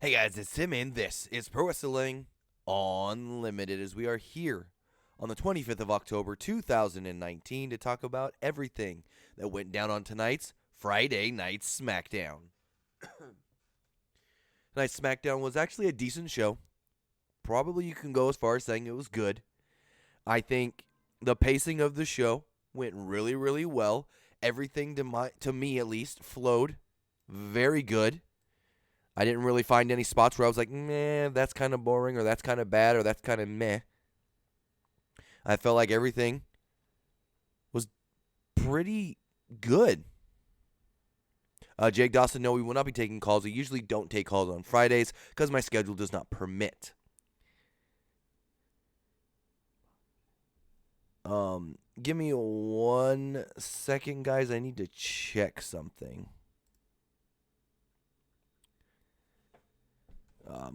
Hey guys, it's Tim and this is Pro Wrestling Unlimited as we are here on the 25th of October 2019 to talk about everything that went down on tonight's Friday Night Smackdown. Tonight's Smackdown was actually a decent show. Probably you can go as far as saying it was good. I think the pacing of the show went really, really well. Everything to me at least flowed very good. I didn't really find any spots where I was like, meh, that's kind of boring, or that's kind of bad, or that's kind of meh. I felt like everything was pretty good. Jake Dawson, no, we will not be taking calls. We usually don't take calls on Fridays because my schedule does not permit. Give me 1 second, guys. I need to check something.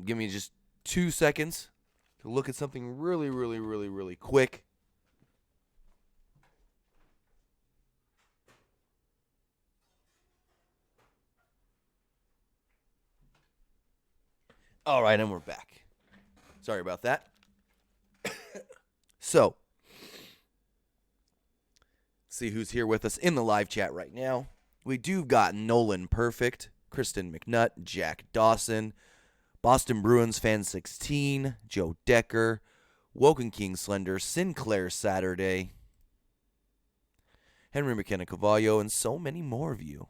Give me just 2 seconds to look at something really quick. All right, and we're back. Sorry about that. So, see who's here with us in the live chat right now. We do got Nolan Perfect, Kristen McNutt, Jack Dawson, Boston Bruins fan 16, Joe Decker, Woken King Slender, Sinclair Saturday, Henry McKenna Cavallo, and so many more of you.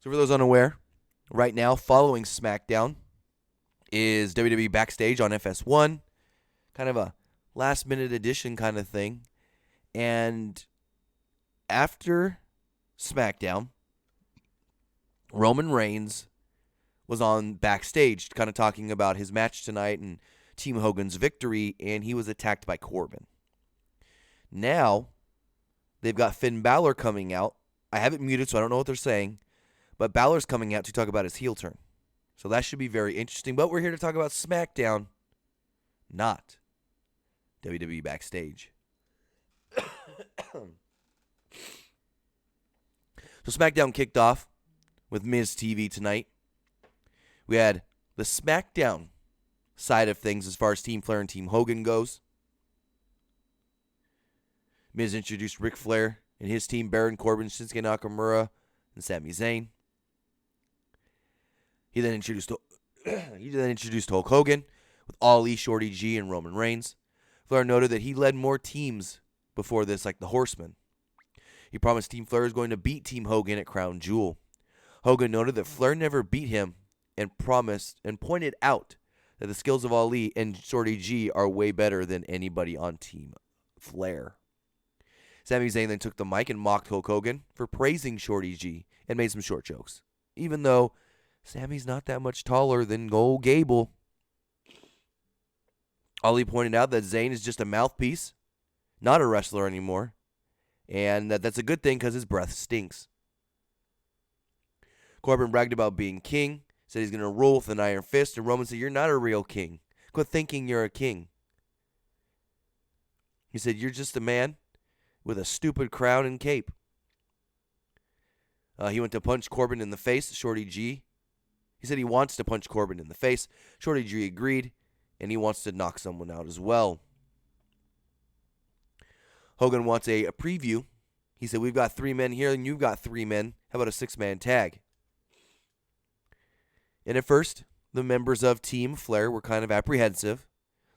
So for those unaware, right now following SmackDown is WWE Backstage on FS1, kind of a last minute edition kind of thing. And after SmackDown, Roman Reigns was on backstage kind of talking about his match tonight and Team Hogan's victory, and he was attacked by Corbin. Now, they've got Finn Balor coming out. I have it muted, so I don't know what they're saying, but Balor's coming out to talk about his heel turn. So that should be very interesting, but we're here to talk about SmackDown, not WWE Backstage. So SmackDown kicked off with Miz TV tonight. We had the SmackDown side of things as far as Team Flair and Team Hogan goes. Miz introduced Ric Flair and his team, Baron Corbin, Shinsuke Nakamura, and Sami Zayn. He then introduced Hulk Hogan with Ali, Shorty G, and Roman Reigns. Flair noted that he led more teams before this, like the Horsemen. He promised Team Flair is going to beat Team Hogan at Crown Jewel. Hogan noted that Flair never beat him and pointed out that the skills of Ali and Shorty G are way better than anybody on Team Flair. Sami Zayn then took the mic and mocked Hulk Hogan for praising Shorty G and made some short jokes, even though Sami's not that much taller than old Gable. Ali pointed out that Zayn is just a mouthpiece, not a wrestler anymore, and that's a good thing because his breath stinks. Corbin bragged about being king, said he's going to rule with an iron fist, and Roman said, "You're not a real king. Quit thinking you're a king." He said, "You're just a man with a stupid crown and cape." He went to punch Corbin in the face, Shorty G. He said he wants to punch Corbin in the face. Shorty G agreed, and he wants to knock someone out as well. Hogan wants a preview. He said, "We've got 3 men here, and you've got 3 men. How about a 6-man tag?" And at first, the members of Team Flair were kind of apprehensive.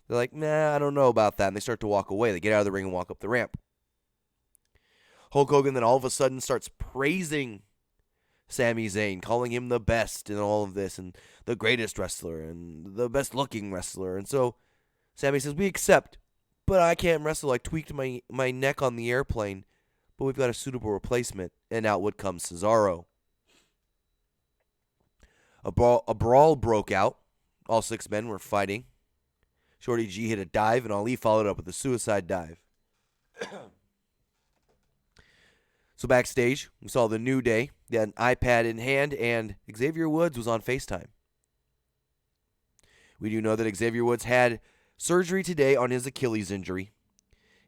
They're like, "Nah, I don't know about that." And they start to walk away. They get out of the ring and walk up the ramp. Hulk Hogan then all of a sudden starts praising Sami Zayn, calling him the best in all of this, and the greatest wrestler, and the best looking wrestler. And so Sami says, "We accept, but I can't wrestle. I tweaked my neck on the airplane, but we've got a suitable replacement." And out would come Cesaro. A brawl broke out. All 6 men were fighting. Shorty G hit a dive, and Ali followed up with a suicide dive. So backstage, we saw the New Day. They had an iPad in hand, and Xavier Woods was on FaceTime. We do know that Xavier Woods had surgery today on his Achilles injury,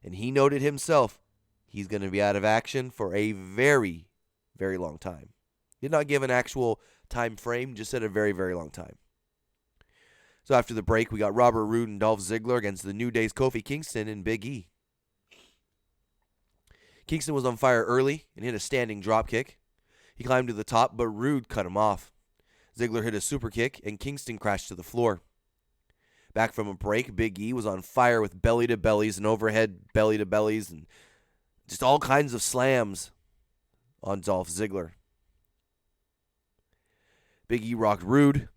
and he noted himself he's going to be out of action for a very, very long time. Did not give an actual time frame, just said a very, very long time. So after the break, we got Robert Roode and Dolph Ziggler against the New Day's Kofi Kingston and Big E. Kingston was on fire early and hit a standing drop kick. He climbed to the top, but Roode cut him off. Ziggler hit a super kick, and Kingston crashed to the floor. Back from a break, Big E was on fire with belly-to-bellies and overhead belly-to-bellies and just all kinds of slams on Dolph Ziggler. Big E rocked Roode.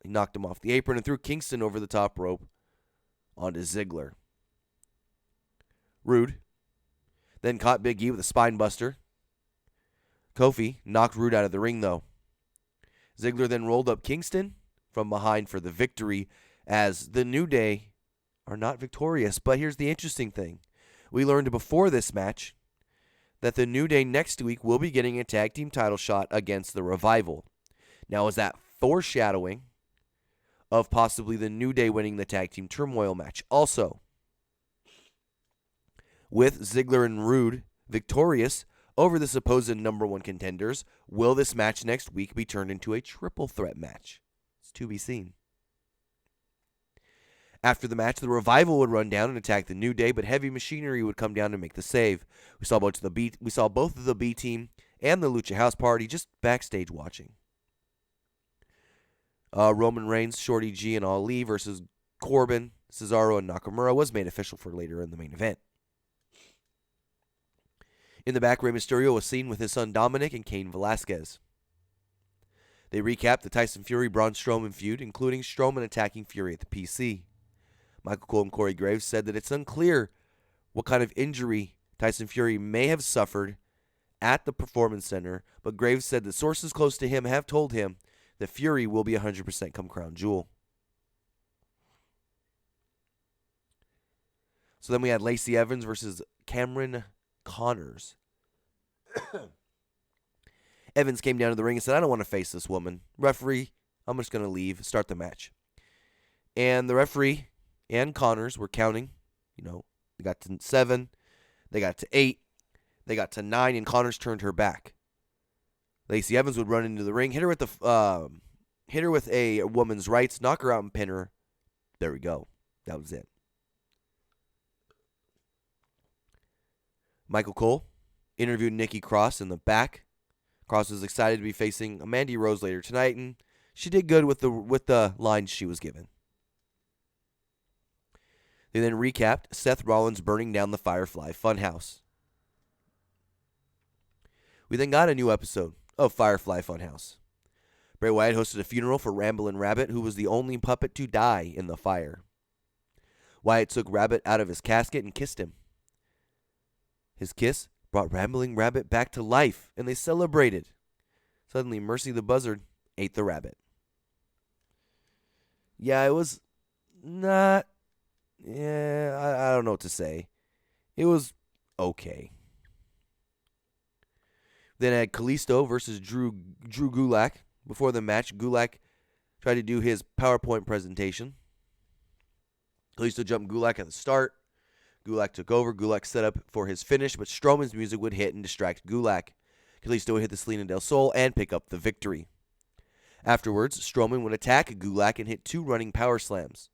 He knocked him off the apron and threw Kingston over the top rope onto Ziggler. Roode then caught Big E with a spine buster. Kofi knocked Roode out of the ring, though. Ziggler then rolled up Kingston from behind for the victory, as the New Day are not victorious. But here's the interesting thing. We learned before this match that the New Day next week will be getting a tag team title shot against the Revival. Now, is that foreshadowing of possibly the New Day winning the tag team turmoil match? Also, with Ziggler and Roode victorious over the supposed number one contenders, will this match next week be turned into a triple threat match? It's to be seen. After the match, the Revival would run down and attack the New Day, but Heavy Machinery would come down to make the save. We saw both of the B team and the Lucha House Party just backstage watching. Roman Reigns, Shorty G, and Ali versus Corbin, Cesaro, and Nakamura was made official for later in the main event. In the back, Rey Mysterio was seen with his son Dominic and Cain Velasquez. They recapped the Tyson Fury-Braun Strowman feud, including Strowman attacking Fury at the PC. Michael Cole and Corey Graves said that it's unclear what kind of injury Tyson Fury may have suffered at the Performance Center, but Graves said that sources close to him have told him that Fury will be 100% come Crown Jewel. So then we had Lacey Evans versus Cameron Connors. Evans came down to the ring and said, "I don't want to face this woman. Referee, I'm just going to leave, start the match." And the referee and Connors were counting. They got to 7, they got to 8, they got to 9, and Connors turned her back. Lacey Evans would run into the ring, hit her with a woman's rights, knock her out and pin her. There we go. That was it. Michael Cole interviewed Nikki Cross in the back. Cross was excited to be facing Mandy Rose later tonight, and she did good with the lines she was given. They then recapped Seth Rollins burning down the Firefly Funhouse. We then got a new episode of Firefly Funhouse. Bray Wyatt hosted a funeral for Ramblin' Rabbit, who was the only puppet to die in the fire. Wyatt took Rabbit out of his casket and kissed him. His kiss brought Rambling Rabbit back to life, and they celebrated. Suddenly, Mercy the Buzzard ate the rabbit. Yeah, it was not... Yeah, I don't know what to say. It was okay. Then I had Kalisto versus Drew Gulak. Before the match, Gulak tried to do his PowerPoint presentation. Kalisto jumped Gulak at the start. Gulak took over. Gulak set up for his finish, but Strowman's music would hit and distract Gulak. Kalisto would hit the Selena del Sol and pick up the victory. Afterwards, Strowman would attack Gulak and hit 2 running power slams.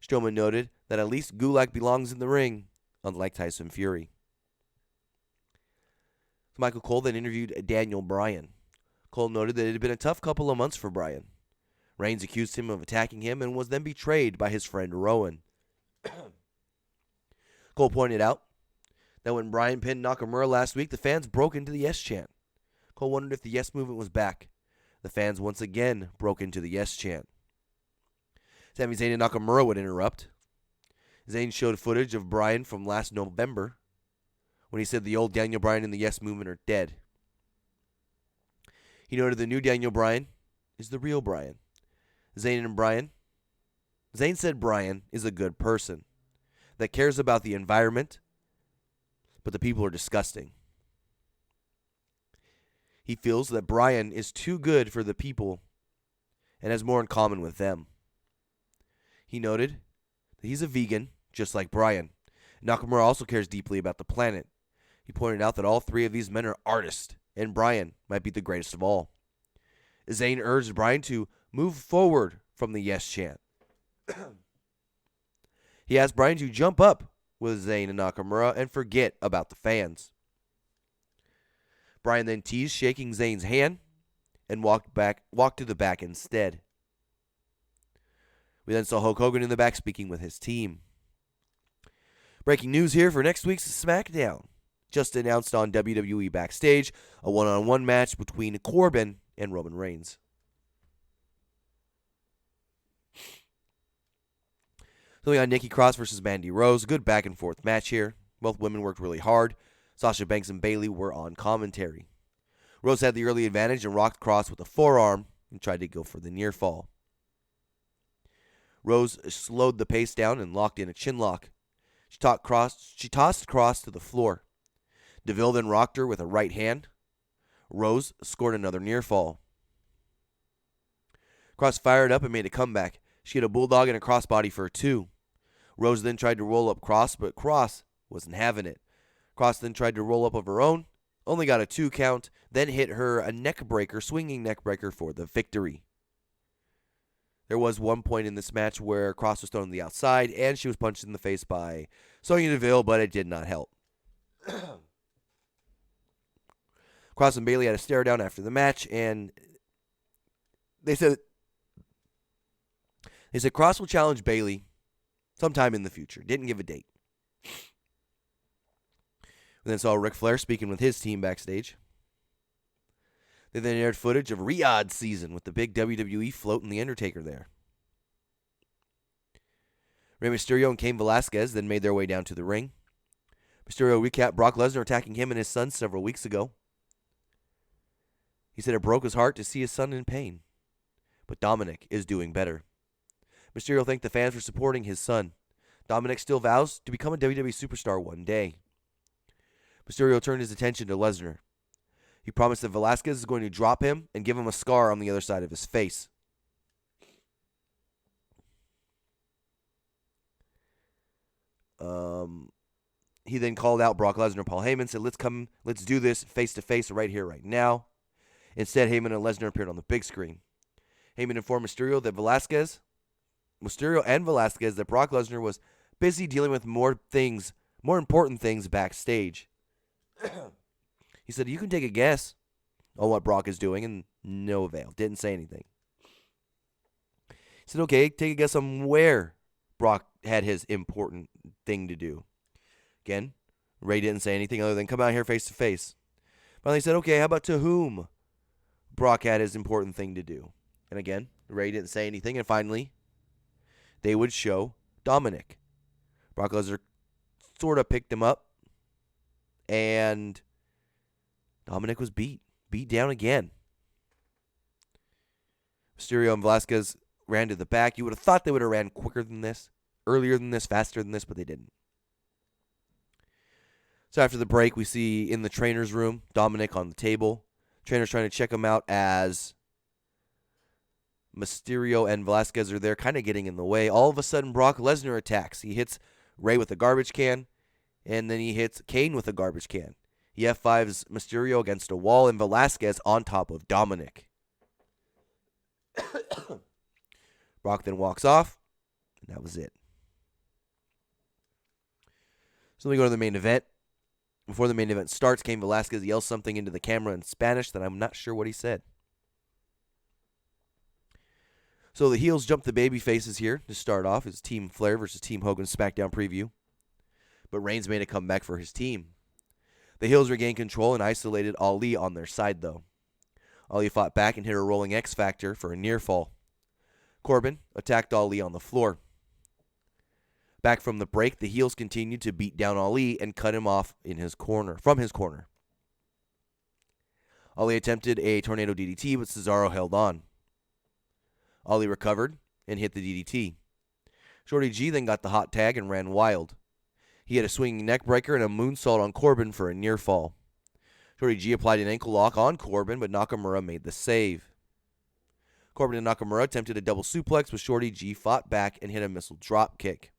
Strowman noted that at least Gulak belongs in the ring, unlike Tyson Fury. Michael Cole then interviewed Daniel Bryan. Cole noted that it had been a tough couple of months for Bryan. Reigns accused him of attacking him and was then betrayed by his friend Rowan. Cole pointed out that when Bryan pinned Nakamura last week, the fans broke into the Yes chant. Cole wondered if the Yes movement was back. The fans once again broke into the Yes chant. Sami Zayn and Nakamura would interrupt. Zayn showed footage of Bryan from last November when he said the old Daniel Bryan and the Yes movement are dead. He noted the new Daniel Bryan is the real Bryan. Zayn said Bryan is a good person that cares about the environment, but the people are disgusting. He feels that Bryan is too good for the people and has more in common with them. He noted that he's a vegan, just like Bryan. Nakamura also cares deeply about the planet. He pointed out that all 3 of these men are artists, and Bryan might be the greatest of all. Zayn urged Bryan to move forward from the yes chant. He asked Bryan to jump up with Zayn and Nakamura and forget about the fans. Bryan then teased shaking Zayn's hand and walked to the back instead. We then saw Hulk Hogan in the back speaking with his team. Breaking news here for next week's SmackDown. Just announced on WWE Backstage, a one-on-one match between Corbin and Roman Reigns. So we got Nikki Cross versus Mandy Rose. Good back-and-forth match here. Both women worked really hard. Sasha Banks and Bayley were on commentary. Rose had the early advantage and rocked Cross with a forearm and tried to go for the near fall. Rose slowed the pace down and locked in a chin lock. She tossed Cross to the floor. DeVille then rocked her with a right hand. Rose scored another near fall. Cross fired up and made a comeback. She had a bulldog and a crossbody for a 2. Rose then tried to roll up Cross, but Cross wasn't having it. Cross then tried to roll up of her own, only got a 2 count, then hit her a swinging neck breaker for the victory. There was one point in this match where Cross was thrown to the outside, and she was punched in the face by Sonya Deville, but it did not help. Cross and Bayley had a stare down after the match, and they said Cross will challenge Bayley sometime in the future. Didn't give a date. We then saw Ric Flair speaking with his team backstage. They then aired footage of Riyadh season with the big WWE float and The Undertaker there. Rey Mysterio and Cain Velasquez then made their way down to the ring. Mysterio recapped Brock Lesnar attacking him and his son several weeks ago. He said it broke his heart to see his son in pain, but Dominic is doing better. Mysterio thanked the fans for supporting his son. Dominic still vows to become a WWE superstar one day. Mysterio turned his attention to Lesnar. He promised that Velasquez is going to drop him and give him a scar on the other side of his face. He then called out Brock Lesnar and Paul Heyman and said, let's do this face to face right here, right now. Instead, Heyman and Lesnar appeared on the big screen. Heyman informed Mysterio and Velasquez that Brock Lesnar was busy dealing with more important things backstage. He said, you can take a guess on what Brock is doing, and no avail. Didn't say anything. He said, okay, take a guess on where Brock had his important thing to do. Again, Ray didn't say anything other than come out here face to face. Finally, he said, okay, how about to whom Brock had his important thing to do? And again, Ray didn't say anything, and finally, they would show Dominic. Brock Lesnar sort of picked him up, and Dominic was beat down again. Mysterio and Velasquez ran to the back. You would have thought they would have ran quicker than this, earlier than this, faster than this, but they didn't. So after the break, we see in the trainer's room, Dominic on the table. Trainer's trying to check him out as Mysterio and Velasquez are there kind of getting in the way. All of a sudden, Brock Lesnar attacks. He hits Ray with a garbage can, and then he hits Kane with a garbage can. He F5s Mysterio against a wall and Velasquez on top of Dominic. Brock then walks off, and that was it. So we go to the main event. Before the main event starts, Cain Velasquez yells something into the camera in Spanish that I'm not sure what he said. So the heels jump the baby faces here to start off. It's Team Flair versus Team Hogan SmackDown preview. But Reigns made a comeback for his team. The heels regained control and isolated Ali on their side, though. Ali fought back and hit a rolling X Factor for a near fall. Corbin attacked Ali on the floor. Back from the break, the heels continued to beat down Ali and cut him off from his corner. Ali attempted a tornado DDT, but Cesaro held on. Ali recovered and hit the DDT. Shorty G then got the hot tag and ran wild. He had a swinging neck breaker and a moonsault on Corbin for a near fall. Shorty G applied an ankle lock on Corbin, but Nakamura made the save. Corbin and Nakamura attempted a double suplex, but Shorty G fought back and hit a missile drop kick.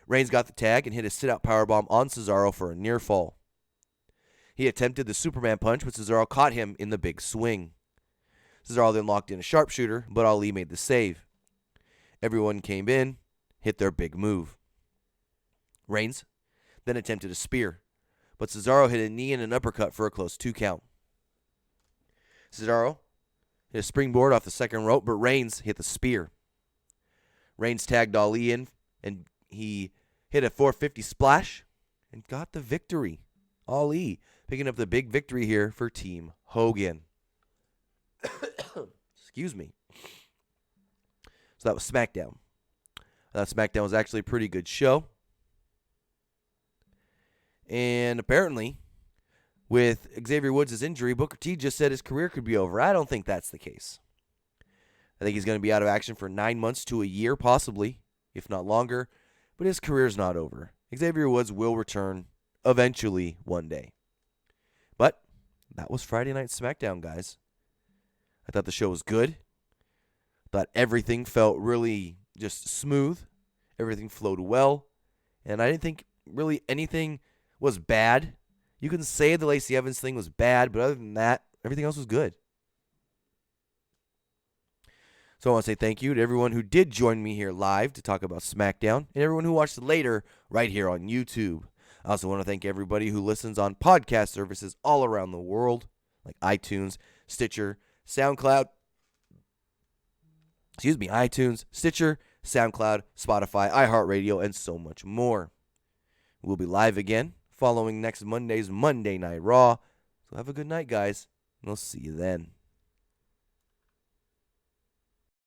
Reigns got the tag and hit a sit-out powerbomb on Cesaro for a near fall. He attempted the Superman punch, but Cesaro caught him in the big swing. Cesaro then locked in a sharpshooter, but Ali made the save. Everyone came in, hit their big move. Reigns then attempted a spear, but Cesaro hit a knee and an uppercut for a close 2 count. Cesaro hit a springboard off the second rope, but Reigns hit the spear. Reigns tagged Ali in, and he hit a 450 splash and got the victory. Ali picking up the big victory here for Team Hogan. Excuse me. So that was SmackDown. I thought SmackDown was actually a pretty good show. And apparently, with Xavier Woods' injury, Booker T just said his career could be over. I don't think that's the case. I think he's going to be out of action for 9 months to a year, possibly, if not longer. But his career's not over. Xavier Woods will return eventually one day. But that was Friday Night Smackdown, guys. I thought the show was good. I thought everything felt really just smooth. Everything flowed well. And I didn't think really anything was bad. You can say the Lacey Evans thing was bad, but other than that, everything else was good. So I want to say thank you to everyone who did join me here live to talk about SmackDown, and everyone who watched later right here on YouTube. I also want to thank everybody who listens on podcast services all around the world, like iTunes, Stitcher, SoundCloud, iTunes, Stitcher, SoundCloud, Spotify, iHeartRadio, and so much more. We'll be live again following next Monday's Monday Night Raw. So have a good night, guys, and I'll see you then.